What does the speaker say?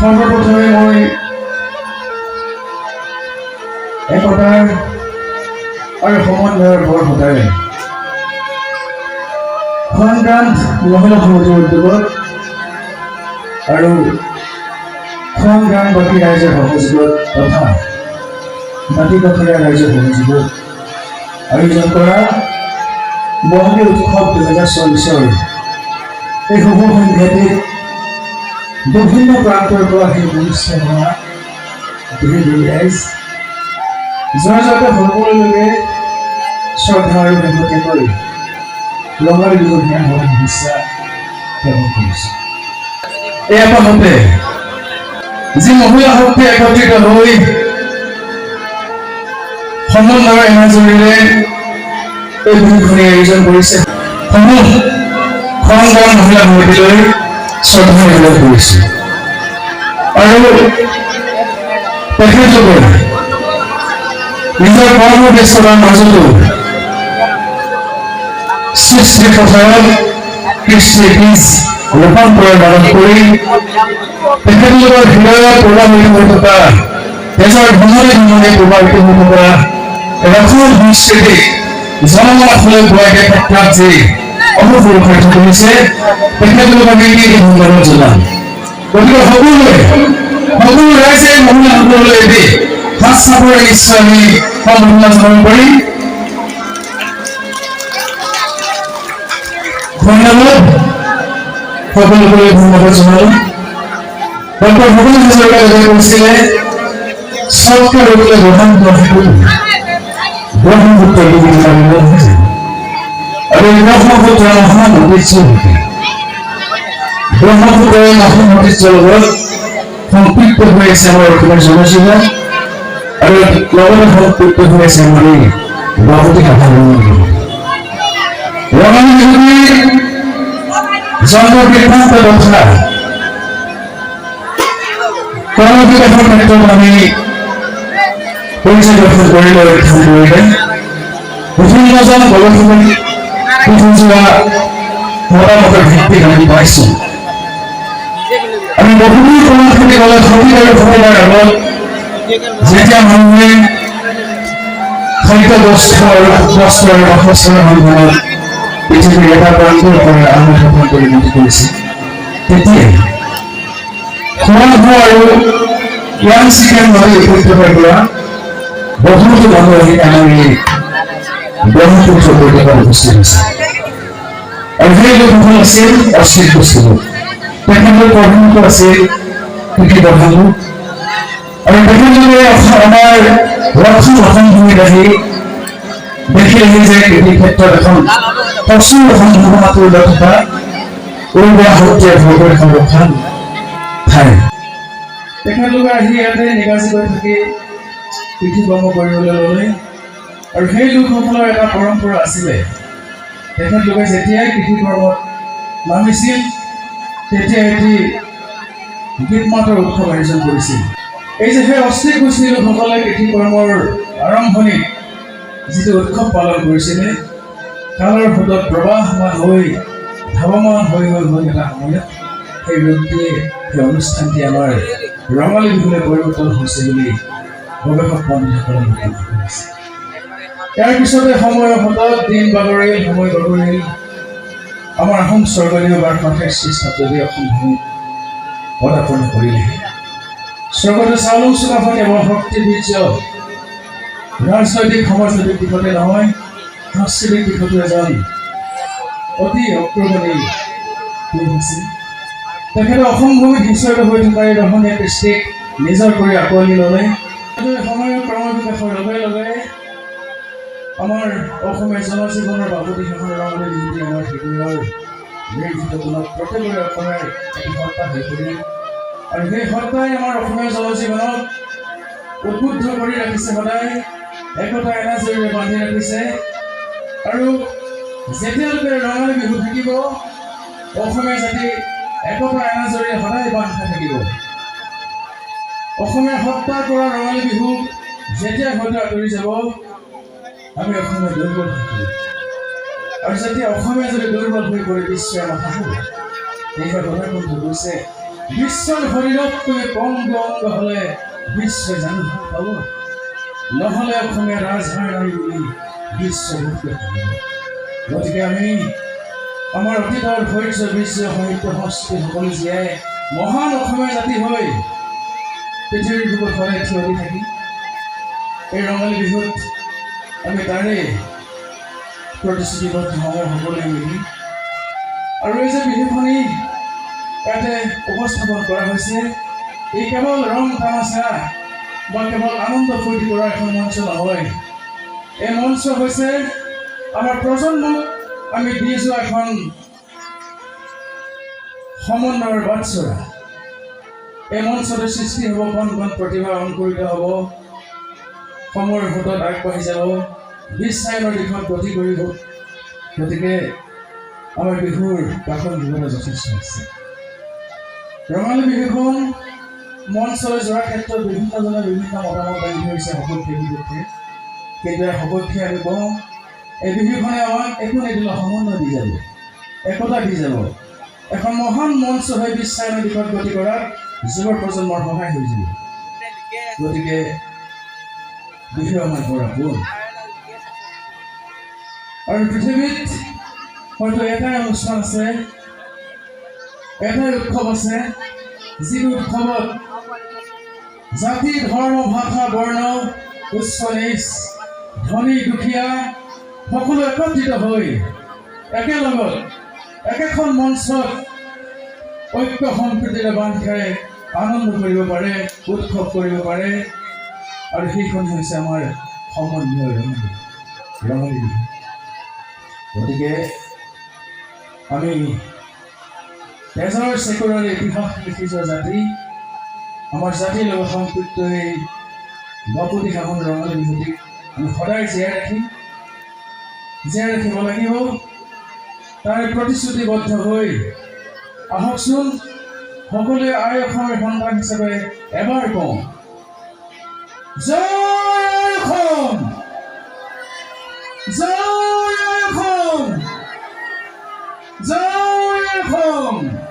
সৰ্বপ্ৰথমে মই একতাৰ আৰু সমন্বয়ৰ বৰ সদায় সংগ্ৰাম মহিলা সমিতিৰ উদ্যোগত আৰু সংগ্ৰাম বাকী ৰাইজৰ সহযোগত তথা জাতিকাষৰীয়া ৰাইজৰ সহযোগত আয়োজন কৰা বহাগী উৎসৱ 2024 এই শুভ সন্ধ্যাটিত বিভিন্ন প্ৰান্তৰ পৰা সেই অনুষ্ঠান হোৱা দেশী ৰাইজ জয়জাত সকলোকে শ্ৰদ্ধা আৰু ভক্তি কৰি ৰঙালী বিহুৰ জ্ঞান হোৱাৰ শুভেচ্ছা জ্ঞাপন কৰিছোঁ। এই এপাহতে যি মহিলা শক্তি একত্ৰিত হৈ সমন্বয়ৰ এনাজৰীৰে এই বিহুখনি আয়োজন কৰিছে সমূহ সংগ্ৰাম মহিলা সমিতিলৈ শ্ৰদ্ধা নিবেদন কৰিছোঁ আৰু তেখেতলোকৰ নিজৰ কৰ্ম ব্যস্ততাৰ মাজতো সৃষ্টি পথাৰত কৃষ্টি বীজ ৰোপণ কৰাৰ বাদত কৰি তেখেতলোকৰ হৃদয়ত প্ৰবাহিত হৈ থকা তেজৰ ধমনী ধমনী প্ৰবাহিত হৈ থকা ৰসৰ সংস্কৃতিক জনমানসলৈ পোৱাকৈ ক্ষেত্ৰত যি অপপুৰুষাৰ্থ কৰিছে তেখেতলোকক আমি ধন্যবাদ জনাম। গতিকে সকলো ৰাইজে মহিলাসকললৈ এটি হাত চাপৰি নিশ্চয় আমি সম্ভাৱনা জ্ঞাপন কৰি ধন্যবাদ সকলোকে ধন্যবাদ জনালোঁ। ডক্টৰ ভূপেন হাজৰিকাই কৈছিলে চবকে ৰোগিলে ব্ৰহ্মপুত্ৰ আৰু এই ব্ৰহ্মপুত্ৰৰ মহান ঐতিহ্য ব্ৰহ্মপুত্ৰৰ মহান ঐতিহ্যৰ লগত সম্পৃক্ত হৈ আছে আমাৰ অসমৰ জনজীৱন আৰু লগতে সম্পৃক্ত হৈ আছে আমাৰ এই বাপতি সাধাৰণ ৰঙালী বিহুটিৰ জন্ম বৃত্তান্ত তথা কৰ্মবিকাশৰ ক্ষেত্ৰত আমি পৰ্যবেক্ষণ কৰিলে অধ্যয়ন কৰিলে বিভিন্নজন গৱেষক যোৱা মতামতৰ ভিত্তিত আমি পাইছোঁ। আমি বহুবোৰ প্ৰমাণখিনি গ'লে সঠিক আৰু সঠিকৰ আগত যেতিয়া মানুহে খাদ্য বস্ত্ৰ আৰু বাসস্থানৰ সন্ধানত পৃথিৱীৰ এটা প্ৰান্তৰ পৰা আন এটা প্ৰান্তলৈ গতি কৰিছে তেতিয়াই খোৱা বোৱা আৰু ইয়াং চিকেন নদী উপত্যকাৰ পৰা বহুতো মানুহ আহি আমাৰ এই ব্ৰহ্মপুত্ৰ উপত্যকাত উপস্থিত হৈছে আৰু সেই লোকসকল আছিল অশ্লীল বস্তুবোৰ তেখেতলোক প্ৰধানত আছিল কৃষি প্ৰধান লোক আৰু তেখেতলোকে আমাৰ ৰক্ষণ অসমভূমিত আহি দেখি আহি যে কৃষি ক্ষেত্ৰত এখন প্ৰচুৰ সম্ভাৱনা কৰি থকা উৰ্বৰা শক্তিৰে ভৰপূৰ এখন ৰক্ষণ ঠাই তেখেতলোকে আহি ইয়াতে নিগাজী কৰি থাকি কৃষি কৰ্ম কৰিবলৈ ল'লে আৰু সেই লোকসকলৰ এটা পৰম্পৰা আছিলে তেখেতলোকে যেতিয়াই কৃষি কৰ্মত নামিছিল তেতিয়া এটি গীত মাতৰ উৎসৱ আয়োজন কৰিছিল। এই যে সেই অস্থিৰ গোষ্ঠীৰ লোকসকলে কৃষি কৰ্মৰ আৰম্ভণিত যিটো উৎসৱ পালন কৰিছিলে কালৰ সোঁতত প্ৰবাহমান হৈ ধাৱমান হৈ এটা সময়ত সেই ৰূপটিয়ে সেই অনুষ্ঠানটি আমাৰ ৰঙালী বিহুলৈ পৰিৱৰ্তন হৈছে বুলি গৱেষক পণ্ডিতসকলে মন্তব্য কৰিছে। ইয়াৰ পিছতে সময়ৰ সোঁতত দিন বাগৰিল সময় বাগৰিল আমাৰ আহোম স্বৰ্গদেউ 1228 খ্ৰীষ্টাব্দে অসম ভূমিত পদাৰ্পণ কৰিলে। স্বৰ্গদেউ চাওলুং চুকাফা কেৱল শক্তি বীৰ্য ৰাজনৈতিক সমাজনৈতিক দিশতে নহয় সাংস্কৃতিক দিশতো এজন অতি অগ্ৰণী পুৰুষ আছিল। তেখেতে অসম ভূমিত সিঁচৰিত হৈ থকা এই ৰহণীয়া কৃষ্টিক নিজৰ কৰি আঁকোৱালি ল'লে। সময়ৰ ক্ৰমবিকাশৰ লগে লগে আমাৰ অসমীয়া জনজীৱনৰ বাপতি সাহোন ৰঙালী বিহুটি আমাৰ হৃদয়ৰ নিৰ্ভীতগুণত প্ৰত্যেকৰে অসমীয়াৰ এটি সত্তা হৈ পৰিল আৰু সেই সত্তাই আমাৰ অসমীয়া জনজীৱনক উদ্বুদ্ধ কৰি ৰাখিছে সদায় একতা এনাজৰীৰে বান্ধি ৰাখিছে আৰু যেতিয়ালৈকে ৰঙালী বিহু থাকিব অসমীয়া জাতি একতা এনাজৰীৰে সদায় বান্ধ খাই থাকিব। অসমীয়া সত্তাৰ পৰা ৰঙালী বিহু যেতিয়া হয়তো আঁতৰি যাব আমি অসমীয়া দুৰ্বল থাকিব আৰু যেতিয়া অসমীয়া যদি দুৰ্বল হৈ পৰি বিশ্বই নাথাকো এইবাৰ গণতন্ত্ৰ কৈছে বিশ্বৰ শৰীৰতকৈ অংগ অংগ হ'লে বিশ্ব জানো ভাল পাব নহ'লে অসমীয়া ৰাজহাড় নাই বুলি বিশ্ব গতিকে আমি আমাৰ অতীতৰ শৌৰ্য বিশ্ব সাহিত্য সংস্কৃতি সকলো জীয়াই মহান অসমীয়া জাতি হৈ পৃথিৱীৰ বুকুত সদায় থিয় দি থাকি এই ৰঙালী বিহুত আমি তাৰে প্ৰতিশ্ৰুতিবদ্ধ সকলোৱে মিলি আৰু এই যে বিহুখনি ইয়াতে উপস্থাপন কৰা হৈছে এই কেৱল ৰং তামাচা বা কেৱল আনন্দ ফূৰ্তি কৰা এখন মঞ্চ নহয় এই মঞ্চ হৈছে আমাৰ প্ৰজন্মক আমি দি যোৱা এখন সমন্বয়ৰ বাটচৰা এই মঞ্চতে সৃষ্টি হ'ব কণ কণ প্ৰতিভা অংকুৰিত হ'ব সময়ৰ সোঁতত আগবাঢ়ি যাব বিশ্বায়নৰ দিশত গতি কৰিব গতিকে আমাৰ বিহুৰ কাষত দিবলৈ যথেষ্ট আছে ৰঙালী বিহুখন মঞ্চলৈ যোৱাৰ ক্ষেত্ৰত বিভিন্নজনে বিভিন্ন মতামত দাঙি ধৰিছে সপক্ষে বিপক্ষে কিন্তু ইয়াৰ সপক্ষে আমি কওঁ এই বিহুখনে আমাক একো নিদিলে সমন্বয় দি যাব একতা দি যাব এখন মহান মঞ্চ হৈ বিশ্বায়নৰ দিশত গতি কৰাত যুৱ প্ৰজন্মৰ সহায় হৈ যাব গতিকে বিহু আমাৰ বৰ আপোন আৰু পৃথিৱীত হয়তো এটাই অনুষ্ঠান আছে এটাই উৎসৱ আছে যিটো উৎসৱত জাতি ধৰ্ম ভাষা বৰ্ণ উচ্চ নিচ ধনী দুখীয়া সকলো একত্ৰিত হৈ একেলগত একেখন মঞ্চত ঐক্য সম্প্ৰীতিৰে বান্ধ খাই আনন্দ কৰিব পাৰে উৎসৱ কৰিব পাৰে আৰু সেইখন হৈছে আমাৰ সমন্বয় ৰঙালী বিহু গতিকে আমি তেজৰ চেকুৰৰ ইতিহাস লিখি যোৱা জাতি আমাৰ জাতিৰ লগত সম্পৃক্ত এই বাপুতি সাহোন ৰঙালী বিহুটিক আমি সদায় জীয়াই ৰাখিব লাগিব তাৰে প্ৰতিশ্ৰুতিবদ্ধ হৈ আহকচোন সকলোৱে আই অসমৰ সন্তান হিচাপে এবাৰ কওঁ জয় অসম জয় অসম জয় অসম